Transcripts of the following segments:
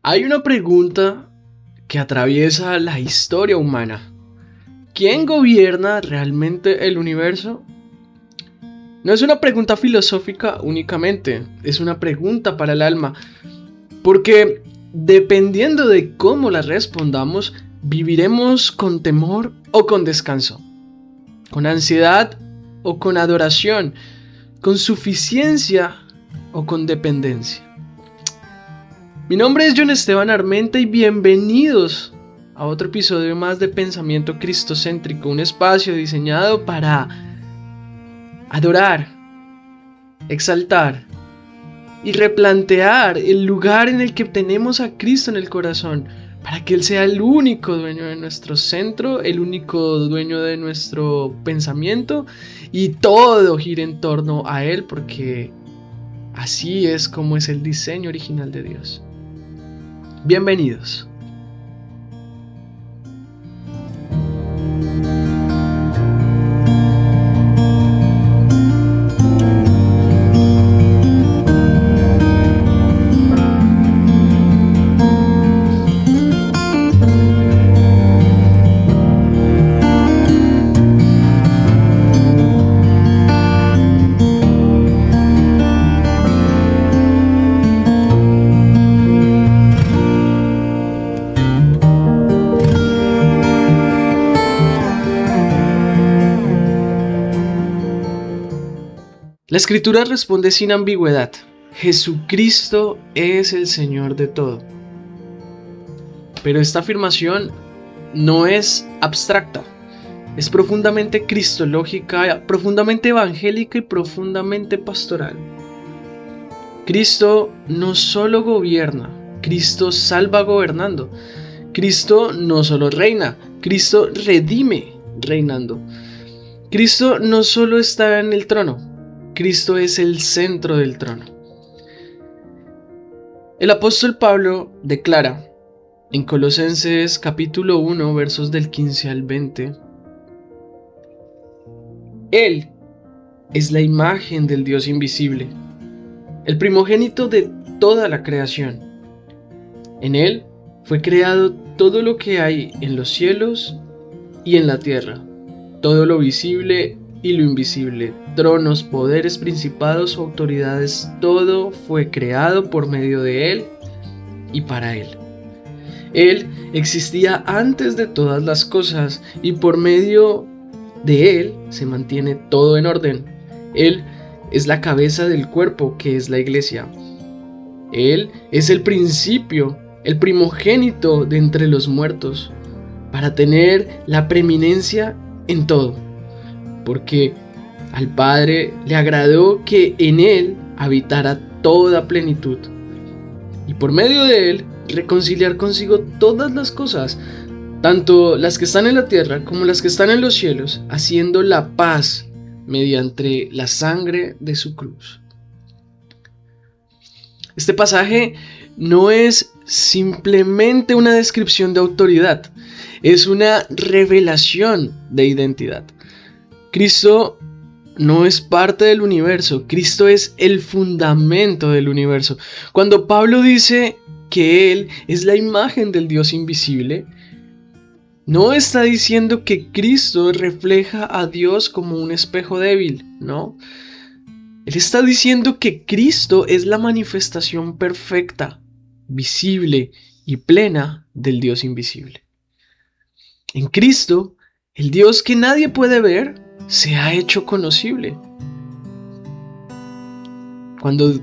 Hay una pregunta que atraviesa la historia humana. ¿Quién gobierna realmente el universo? No es una pregunta filosófica únicamente, es una pregunta para el alma, porque dependiendo de cómo la respondamos, viviremos con temor o con descanso, con ansiedad o con adoración, con suficiencia o con dependencia. Mi nombre es John Esteban Armenta y bienvenidos a otro episodio más de Pensamiento Cristocéntrico, un espacio diseñado para adorar, exaltar y replantear el lugar en el que tenemos a Cristo en el corazón, para que Él sea el único dueño de nuestro centro, el único dueño de nuestro pensamiento y todo gire en torno a Él, porque así es como es el diseño original de Dios. Bienvenidos. La Escritura responde sin ambigüedad: Jesucristo es el Señor de todo. Pero esta afirmación no es abstracta, es profundamente cristológica, profundamente evangélica y profundamente pastoral. Cristo no solo gobierna, Cristo salva gobernando. Cristo no solo reina, Cristo redime reinando. Cristo no solo está en el trono, Cristo es el centro del trono. El apóstol Pablo declara en Colosenses capítulo 1, versos del 15 al 20: Él es la imagen del Dios invisible, el primogénito de toda la creación. En Él fue creado todo lo que hay en los cielos y en la tierra, todo lo visible y lo invisible, tronos, poderes, principados o autoridades, todo fue creado por medio de Él y para Él. Él existía antes de todas las cosas y por medio de Él se mantiene todo en orden. Él es la cabeza del cuerpo, que es la iglesia. Él es el principio, el primogénito de entre los muertos, para tener la preeminencia en todo, porque al Padre le agradó que en Él habitara toda plenitud, y por medio de Él reconciliar consigo todas las cosas, tanto las que están en la tierra como las que están en los cielos, haciendo la paz mediante la sangre de su cruz. Este pasaje no es simplemente una descripción de autoridad, es una revelación de identidad. Cristo no es parte del universo, Cristo es el fundamento del universo. Cuando Pablo dice que Él es la imagen del Dios invisible, no está diciendo que Cristo refleja a Dios como un espejo débil, no. Él está diciendo que Cristo es la manifestación perfecta, visible y plena del Dios invisible. En Cristo, el Dios que nadie puede ver se ha hecho conocible. Cuando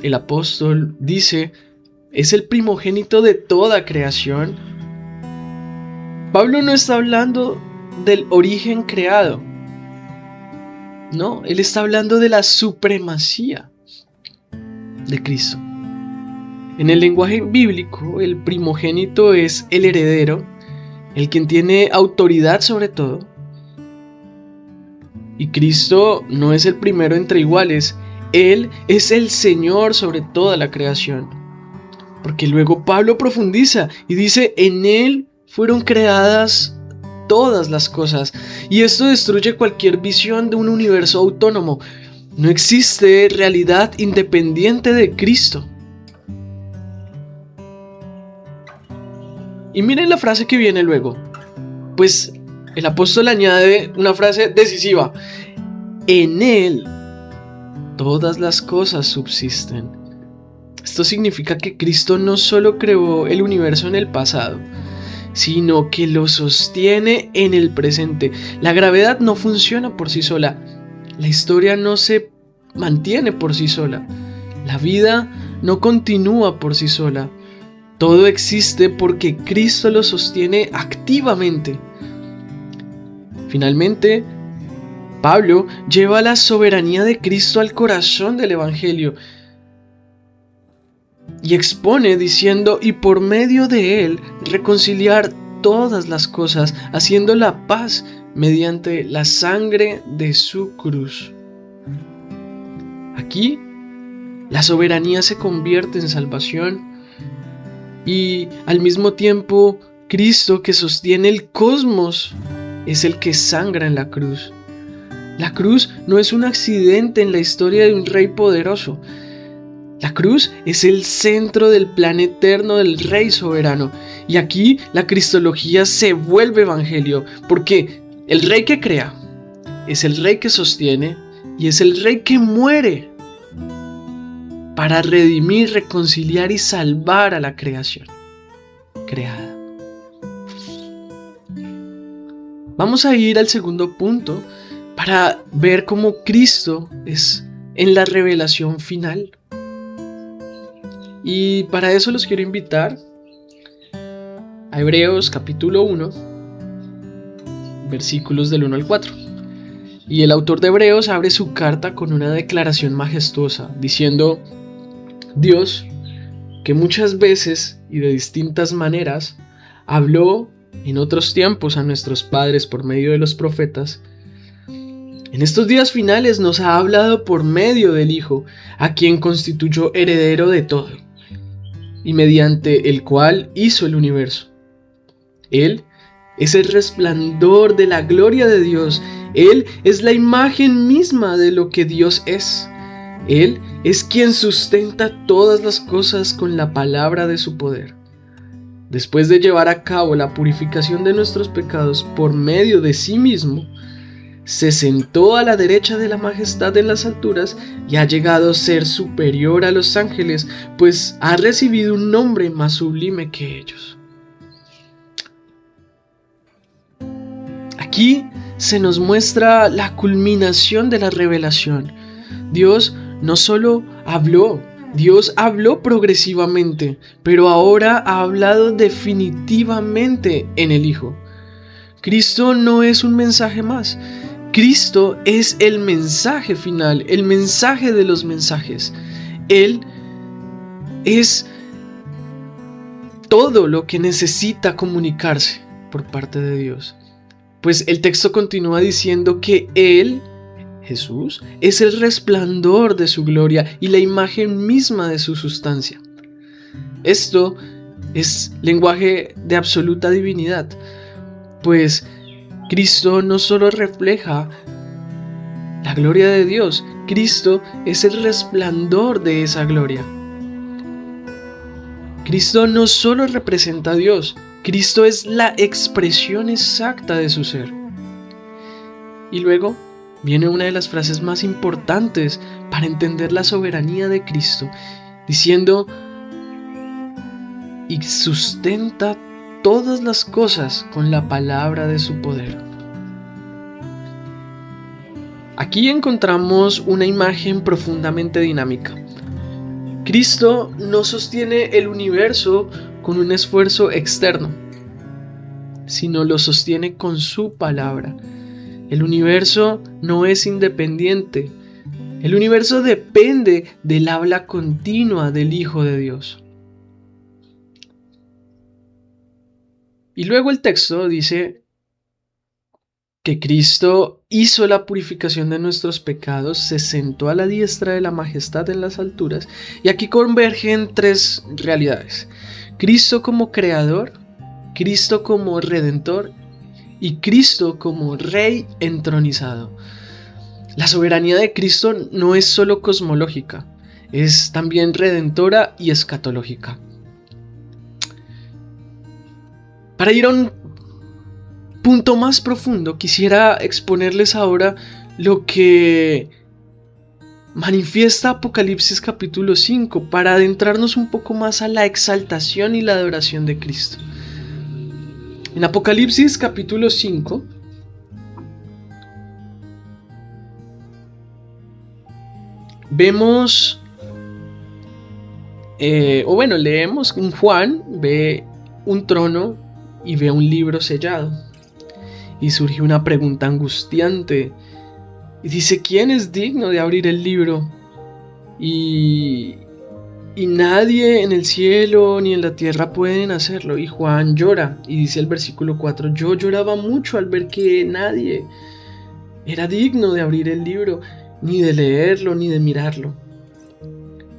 el apóstol dice es el primogénito de toda creación, Pablo no está hablando del origen creado. No, él está hablando de la supremacía de Cristo. En el lenguaje bíblico, el primogénito es el heredero, el quien tiene autoridad sobre todo. Y Cristo no es el primero entre iguales, Él es el Señor sobre toda la creación. Porque luego Pablo profundiza y dice: en Él fueron creadas todas las cosas. Y esto destruye cualquier visión de un universo autónomo. No existe realidad independiente de Cristo. Y miren la frase que viene luego. Pues el apóstol añade una frase decisiva. En Él todas las cosas subsisten. Esto significa que Cristo no solo creó el universo en el pasado, sino que lo sostiene en el presente. La gravedad no funciona por sí sola. La historia no se mantiene por sí sola. La vida no continúa por sí sola. Todo existe porque Cristo lo sostiene activamente. Finalmente, Pablo lleva la soberanía de Cristo al corazón del Evangelio y expone diciendo, y por medio de él reconciliar todas las cosas, haciendo la paz mediante la sangre de su cruz. Aquí, la soberanía se convierte en salvación y al mismo tiempo Cristo, que sostiene el cosmos, es el que sangra en la cruz. La cruz no es un accidente en la historia de un rey poderoso. La cruz es el centro del plan eterno del Rey soberano. Y aquí la cristología se vuelve evangelio, porque el Rey que crea es el Rey que sostiene y es el Rey que muere para redimir, reconciliar y salvar a la creación creada. Vamos a ir al segundo punto para ver cómo Cristo es en la revelación final. Y para eso los quiero invitar a Hebreos capítulo 1, versículos del 1 al 4. Y el autor de Hebreos abre su carta con una declaración majestuosa, diciendo: Dios, que muchas veces y de distintas maneras habló en otros tiempos a nuestros padres por medio de los profetas, en estos días finales nos ha hablado por medio del Hijo, a quien constituyó heredero de todo, y mediante el cual hizo el universo. Él es el resplandor de la gloria de Dios. Él es la imagen misma de lo que Dios es. Él es quien sustenta todas las cosas con la palabra de su poder. Después de llevar a cabo la purificación de nuestros pecados por medio de sí mismo, se sentó a la derecha de la majestad en las alturas y ha llegado a ser superior a los ángeles, pues ha recibido un nombre más sublime que ellos. Aquí se nos muestra la culminación de la revelación. Dios no solo habló, Dios habló progresivamente, pero ahora ha hablado definitivamente en el Hijo. Cristo no es un mensaje más. Cristo es el mensaje final, el mensaje de los mensajes. Él es todo lo que necesita comunicarse por parte de Dios. Pues el texto continúa diciendo que Él, Jesús, es el resplandor de su gloria y la imagen misma de su sustancia. Esto es lenguaje de absoluta divinidad, pues Cristo no solo refleja la gloria de Dios, Cristo es el resplandor de esa gloria. Cristo no solo representa a Dios, Cristo es la expresión exacta de su ser. Y luego viene una de las frases más importantes para entender la soberanía de Cristo, diciendo: y sustenta todas las cosas con la palabra de su poder. Aquí encontramos una imagen profundamente dinámica. Cristo no sostiene el universo con un esfuerzo externo, sino lo sostiene con su palabra. El universo no es independiente. El universo depende del habla continua del Hijo de Dios. Y luego el texto dice que Cristo hizo la purificación de nuestros pecados, se sentó a la diestra de la majestad en las alturas, y aquí convergen tres realidades: Cristo como creador, Cristo como redentor y Cristo como Rey entronizado. La soberanía de Cristo no es solo cosmológica, es también redentora y escatológica. Para ir a un punto más profundo, quisiera exponerles ahora lo que manifiesta Apocalipsis capítulo 5 para adentrarnos un poco más a la exaltación y la adoración de Cristo. En Apocalipsis capítulo 5 vemos, leemos que Juan ve un trono y ve un libro sellado. Y surge una pregunta angustiante. Y dice, ¿quién es digno de abrir el libro? Y nadie en el cielo ni en la tierra pueden hacerlo. Y Juan llora. Y dice el versículo 4, yo lloraba mucho al ver que nadie era digno de abrir el libro, ni de leerlo, ni de mirarlo.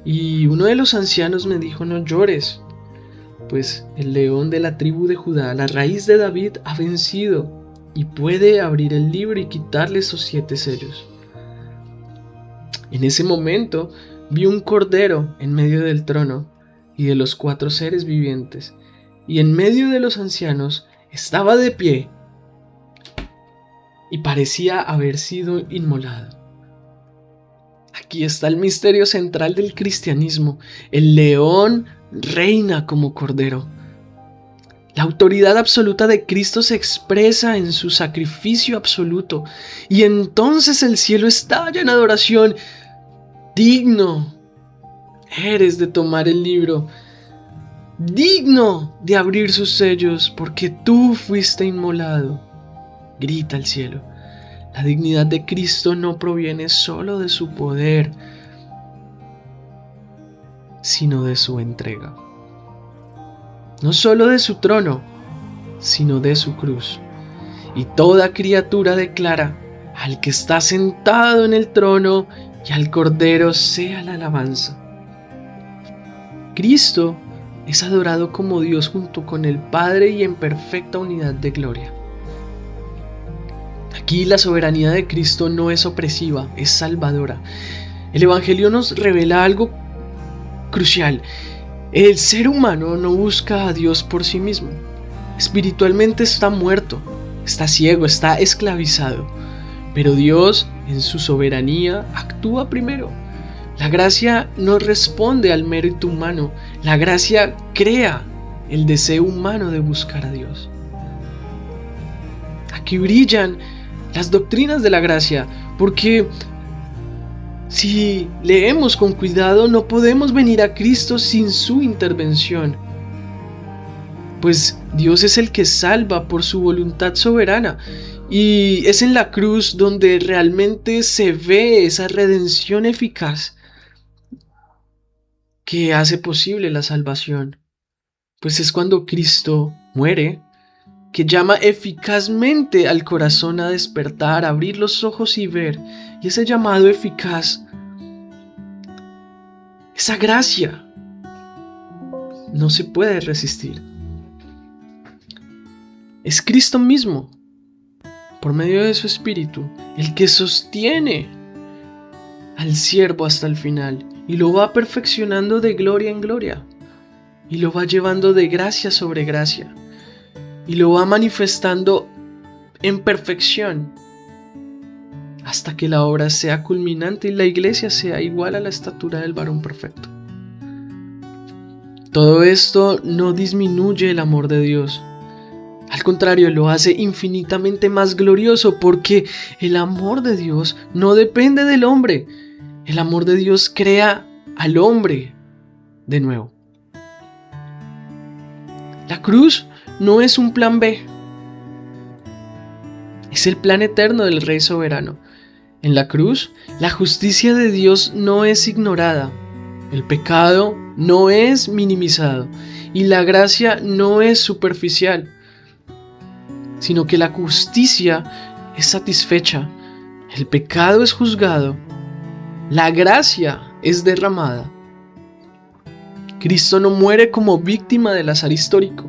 Y uno de los ancianos me dijo, no llores, pues el león de la tribu de Judá, la raíz de David, ha vencido y puede abrir el libro y quitarle esos 7 sellos. En ese momento vi un cordero en medio del trono y de los 4 seres vivientes, y en medio de los ancianos estaba de pie y parecía haber sido inmolado. Aquí está el misterio central del cristianismo. El león reina como cordero. La autoridad absoluta de Cristo se expresa en su sacrificio absoluto, y entonces el cielo estalla en adoración. Digno eres de tomar el libro, digno de abrir sus sellos, porque tú fuiste inmolado, grita el cielo. La dignidad de Cristo no proviene solo de su poder, sino de su entrega. No solo de su trono, sino de su cruz. Y toda criatura declara, al que está sentado en el trono y al Cordero sea la alabanza. Cristo es adorado como Dios junto con el Padre y en perfecta unidad de gloria. Aquí la soberanía de Cristo no es opresiva, es salvadora. El Evangelio nos revela algo crucial. El ser humano no busca a Dios por sí mismo. Espiritualmente está muerto, está ciego, está esclavizado. Pero Dios, en su soberanía, actúa primero. La gracia no responde al mérito humano. La gracia crea el deseo humano de buscar a Dios. Aquí brillan las doctrinas de la gracia, porque si leemos con cuidado no podemos venir a Cristo sin su intervención, pues Dios es el que salva por su voluntad soberana, y es en la cruz donde realmente se ve esa redención eficaz que hace posible la salvación, pues es cuando Cristo muere que llama eficazmente al corazón a despertar, a abrir los ojos y ver. Y ese llamado eficaz, esa gracia, no se puede resistir. Es Cristo mismo, por medio de su Espíritu, el que sostiene al siervo hasta el final y lo va perfeccionando de gloria en gloria y lo va llevando de gracia sobre gracia. Y lo va manifestando en perfección hasta que la obra sea culminante y la iglesia sea igual a la estatura del varón perfecto. Todo esto no disminuye el amor de Dios. Al contrario, lo hace infinitamente más glorioso, porque el amor de Dios no depende del hombre. El amor de Dios crea al hombre de nuevo. La cruz no es un plan B, es el plan eterno del Rey soberano. En la cruz, la justicia de Dios no es ignorada, el pecado no es minimizado y la gracia no es superficial, sino que la justicia es satisfecha, el pecado es juzgado, la gracia es derramada. Cristo no muere como víctima del azar histórico.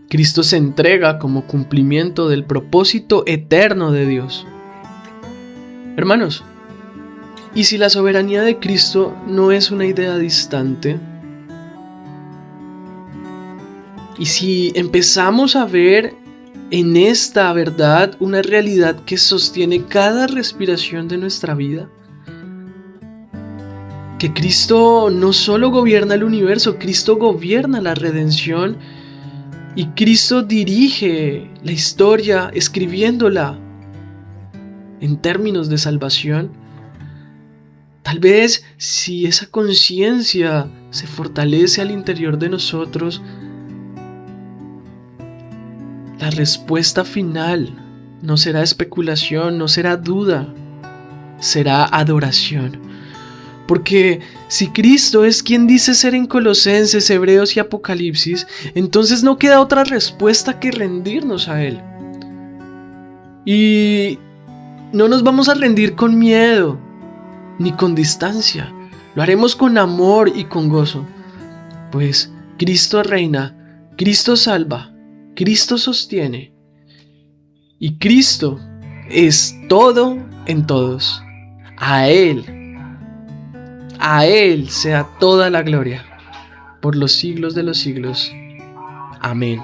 Cristo se entrega como cumplimiento del propósito eterno de Dios. Hermanos, ¿y si la soberanía de Cristo no es una idea distante? Y si empezamos a ver en esta verdad una realidad que sostiene cada respiración de nuestra vida, que Cristo no solo gobierna el universo, Cristo gobierna la redención y Cristo dirige la historia escribiéndola en términos de salvación. Tal vez si esa conciencia se fortalece al interior de nosotros, la respuesta final no será especulación, no será duda, será adoración. Porque si Cristo es quien dice ser en Colosenses, Hebreos y Apocalipsis, entonces no queda otra respuesta que rendirnos a Él. Y no nos vamos a rendir con miedo ni con distancia. Lo haremos con amor y con gozo. Pues Cristo reina, Cristo salva, Cristo sostiene. Y Cristo es todo en todos. A Él sea toda la gloria, por los siglos de los siglos. Amén.